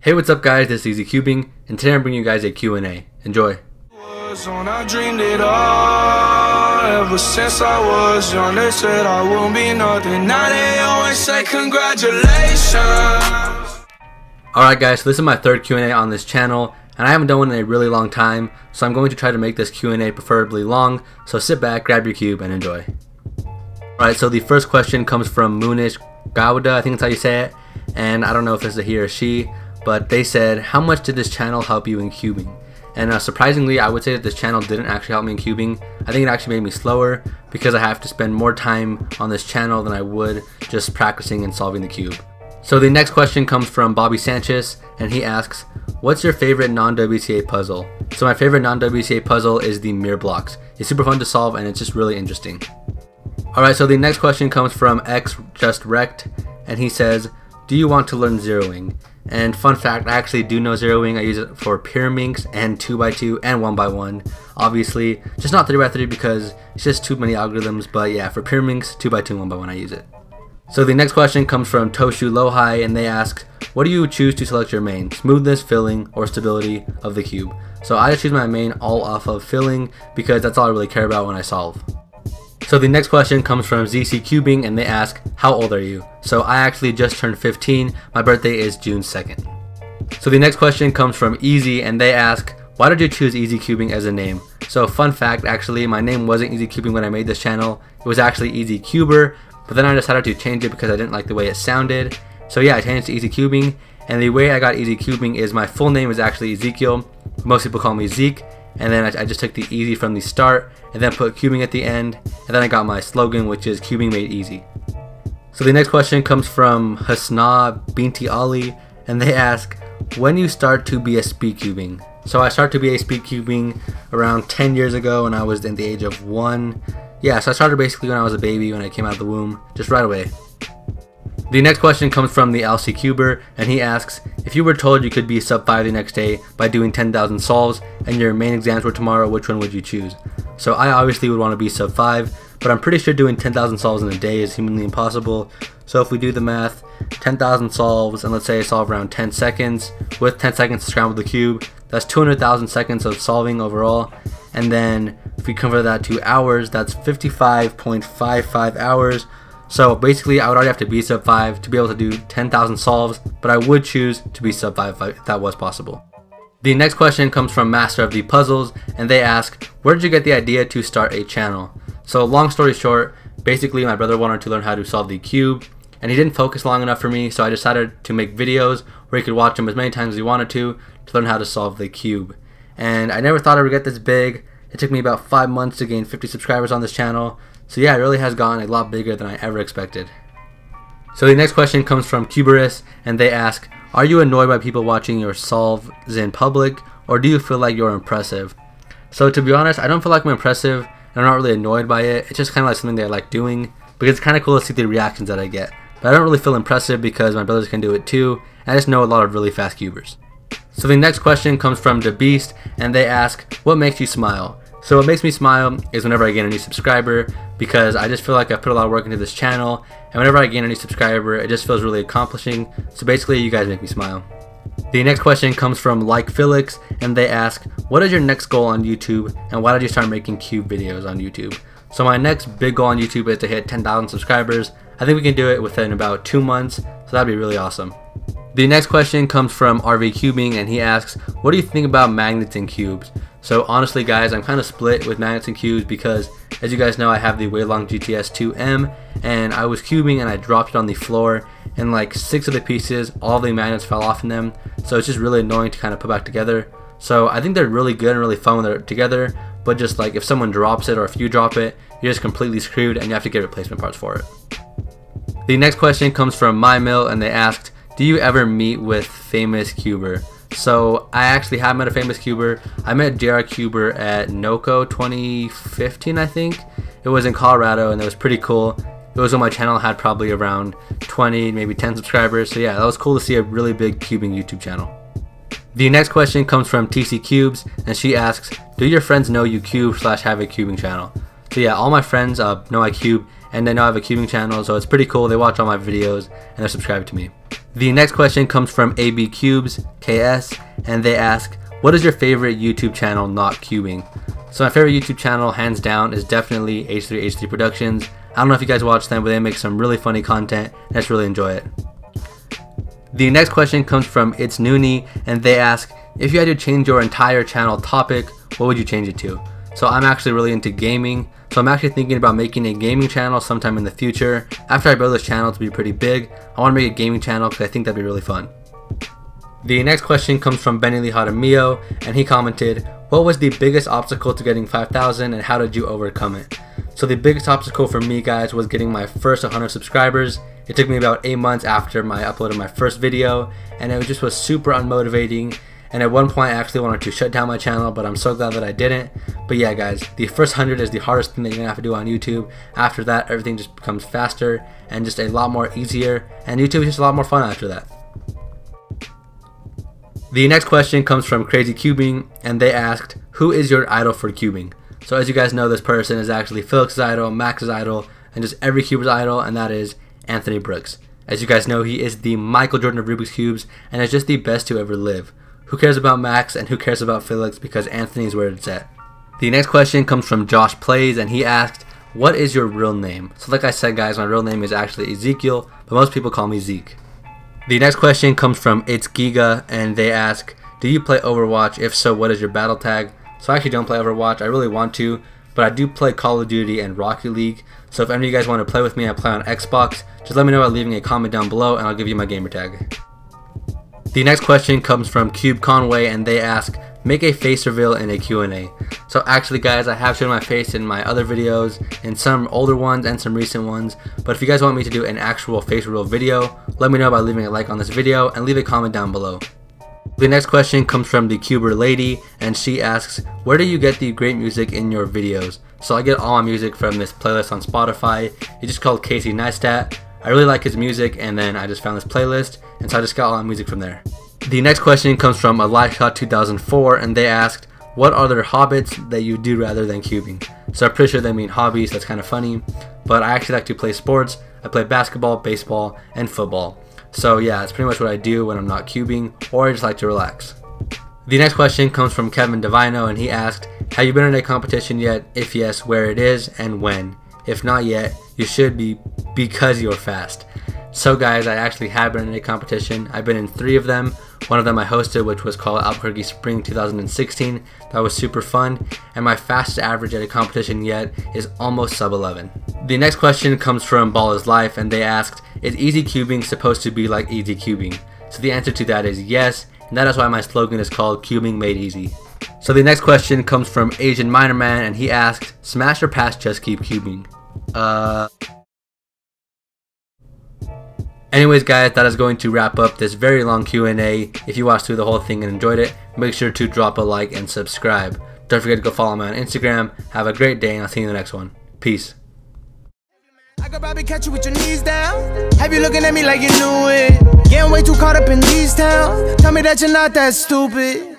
Hey, what's up guys, this is EZCubing, and today I'm bringing you guys a Q&A. Enjoy. I dreamed it all. Ever since I was young, they said I won't be nothing. Now they always say congratulations. Alright guys, so this is my third Q&A on this channel, and I haven't done one in a really long time, so I'm going to try to make this Q&A preferably long, so sit back, grab your cube, and enjoy. Alright, so the first question comes from Moonish Gowda, I think that's how you say it, and I don't know if this is a he or she, but they said, how much did this channel help you in cubing? And surprisingly, I would say that this channel didn't actually help me in cubing. I think it actually made me slower because I have to spend more time on this channel than I would just practicing and solving the cube. So the next question comes from Bobby Sanchez, and he asks, what's your favorite non-WCA puzzle? So my favorite non-WCA puzzle is the mirror blocks. It's super fun to solve and it's just really interesting. Alright, so the next question comes from X Just Wrecked, and he says, do you want to learn zeroing? And fun fact, I actually do know zeroing. I use it for pyramids and 2x2 and 1x1. Obviously, just not 3x3 because it's just too many algorithms, but yeah, for pyramids, 2x2 and 1x1 I use it. So the next question comes from Toshu Lohai, and they ask, what do you choose to select your main? Smoothness, filling, or stability of the cube? So I choose my main all off of filling because that's all I really care about when I solve. So the next question comes from EZCubing, and they ask, how old are you? So I actually just turned 15, my birthday is June 2nd. So the next question comes from Easy, and they ask, why did you choose EZCubing as a name? So fun fact, actually my name wasn't EZCubing when I made this channel, it was actually EZCuber, but then I decided to change it because I didn't like the way it sounded. So yeah, I changed to EZCubing, and the way I got EZCubing is my full name is actually Ezekiel, most people call me Zeke, and then I just took the easy from the start and then put cubing at the end, and then I got my slogan, which is cubing made easy. So the next question comes from Hasna Binti Ali, and they ask, when you start to be a speed cubing? So I started to be a speed cubing around 10 years ago when I was in the age of 1. Yeah, so I started basically when I was a baby, when I came out of the womb, just right away. The next question comes from the EZCuber, and he asks, if you were told you could be sub 5 the next day by doing 10,000 solves and your main exams were tomorrow, which one would you choose? So I obviously would want to be sub 5, but I'm pretty sure doing 10,000 solves in a day is humanly impossible. So if we do the math, 10,000 solves, and let's say I solve around 10 seconds, with 10 seconds to scramble the cube, that's 200,000 seconds of solving overall. And then if we convert that to hours, that's 55.55 hours. So basically I would already have to be sub 5 to be able to do 10,000 solves, but I would choose to be sub 5 if that was possible. The next question comes from Master of the Puzzles, and they ask, where did you get the idea to start a channel? So long story short, basically my brother wanted to learn how to solve the cube, and he didn't focus long enough for me, so I decided to make videos where he could watch them as many times as he wanted to learn how to solve the cube. And I never thought I would get this big. It took me about 5 months to gain 50 subscribers on this channel. So yeah, it really has gotten a lot bigger than I ever expected. So the next question comes from Cuberus, and they ask, are you annoyed by people watching your solves in public, or do you feel like you're impressive? So to be honest, I don't feel like I'm impressive, and I'm not really annoyed by it. It's just kind of like something that I like doing, because it's kind of cool to see the reactions that I get. But I don't really feel impressive because my brothers can do it too, and I just know a lot of really fast cubers. So the next question comes from The Beast, and they ask, what makes you smile? So what makes me smile is whenever I gain a new subscriber, because I just feel like I put a lot of work into this channel, and whenever I gain a new subscriber, it just feels really accomplishing. So basically, you guys make me smile. The next question comes from Like Felix, and they ask, what is your next goal on YouTube, and why did you start making cube videos on YouTube? So my next big goal on YouTube is to hit 10,000 subscribers. I think we can do it within about 2 months, so that'd be really awesome. The next question comes from EZCubing, and he asks, what do you think about magnets and cubes? So honestly guys, I'm kind of split with magnets and cubes because as you guys know, I have the Waylong GTS 2M, and I was cubing and I dropped it on the floor, and like 6 of the pieces, all the magnets fell off in them, so it's just really annoying to kind of put back together. So I think they're really good and really fun when they're together, but just like if someone drops it or if you drop it, you're just completely screwed and you have to get replacement parts for it. The next question comes from MyMill, and they asked, do you ever meet with famous cuber? So I actually have met a famous cuber. I met DR Cuber at NOCO 2015, I think. It was in Colorado, and it was pretty cool. It was when my channel had probably around 20, maybe 10 subscribers. So yeah, that was cool to see a really big cubing YouTube channel. The next question comes from TC Cubes, and she asks, do your friends know you cube / have a cubing channel? So yeah, all my friends know I cube, and they know I have a cubing channel, so it's pretty cool. They watch all my videos and they're subscribed to me. The next question comes from EZCubes KS, and they ask, what is your favorite YouTube channel not cubing? So my favorite YouTube channel, hands down, is definitely H3 Productions. I don't know if you guys watch them, but they make some really funny content, and I just really enjoy it. The next question comes from It's Noonie, and they ask, if you had to change your entire channel topic, what would you change it to? So I'm actually really into gaming, so I'm actually thinking about making a gaming channel sometime in the future. After I build this channel to be pretty big, I want to make a gaming channel because I think that'd be really fun. The next question comes from Benny Lee Jaramillo, and he commented, what was the biggest obstacle to getting 5,000 and how did you overcome it? So the biggest obstacle for me, guys, was getting my first 100 subscribers. It took me about 8 months after I uploaded my first video, and it just was super unmotivating. And at one point I actually wanted to shut down my channel, but I'm so glad that I didn't. But yeah, guys, the first 100 is the hardest thing that you're gonna have to do on YouTube. After that, everything just becomes faster and just a lot more easier, and YouTube is just a lot more fun after that. The next question comes from EZCubing, and they asked, who is your idol for cubing? So as you guys know, this person is actually Felix's idol, Max's idol, and just every cuber's idol, and that is Anthony Brooks. As you guys know, he is the Michael Jordan of Rubik's Cubes, and is just the best to ever live. Who cares about Max and who cares about Felix, because Anthony is where it's at. The next question comes from Josh Plays, and he asked, what is your real name? So like I said, guys, my real name is actually Ezekiel, but most people call me Zeke. The next question comes from It's Giga, and they ask, do you play Overwatch? If so, what is your battle tag? So I actually don't play Overwatch. I really want to, but I do play Call of Duty and Rocket League. So if any of you guys want to play with me, I play on Xbox. Just let me know by leaving a comment down below, and I'll give you my gamer tag. The next question comes from Cube Conway, and they ask, make a face reveal in a Q&A. So actually, guys, I have shown my face in my other videos, in some older ones and some recent ones. But if you guys want me to do an actual face reveal video, let me know by leaving a like on this video and leave a comment down below. The next question comes from the Cuber Lady, and she asks, where do you get the great music in your videos? So I get all my music from this playlist on Spotify. It's just called Casey Neistat. I really like his music, and then I just found this playlist, and so I just got all my music from there. The next question comes from EZCubing, and they asked, what are there hobbies that you do rather than cubing? So I'm pretty sure they mean hobbies. That's kind of funny, but I actually like to play sports. I play basketball, baseball, and football. So yeah, that's pretty much what I do when I'm not cubing, or I just like to relax. The next question comes from Kevin Divino, and he asked, have you been in a competition yet? If yes, where it is and when? If not yet, you should be, because you're fast. So guys, I actually have been in a competition. I've been in 3 of them. One of them I hosted, which was called Albuquerque Spring 2016. That was super fun, and my fastest average at a competition yet is almost sub 11. The next question comes from Ball is Life, and they asked, is EZCubing supposed to be like EZCubing? So the answer to that is yes, and that is why my slogan is called Cubing Made Easy. So the next question comes from Asian Miner Man, and he asked, smash or pass, just keep cubing? Anyways, guys, that is going to wrap up this very long Q&A. If you watched through the whole thing and enjoyed it, make sure to drop a like and subscribe. Don't forget to go follow me on Instagram. Have a great day, and I'll see you in the next one. Peace. I could probably catch you with your knees down. Have you looking at me like you knew it? Getting way too caught up in these towns. Tell me that you're not that stupid.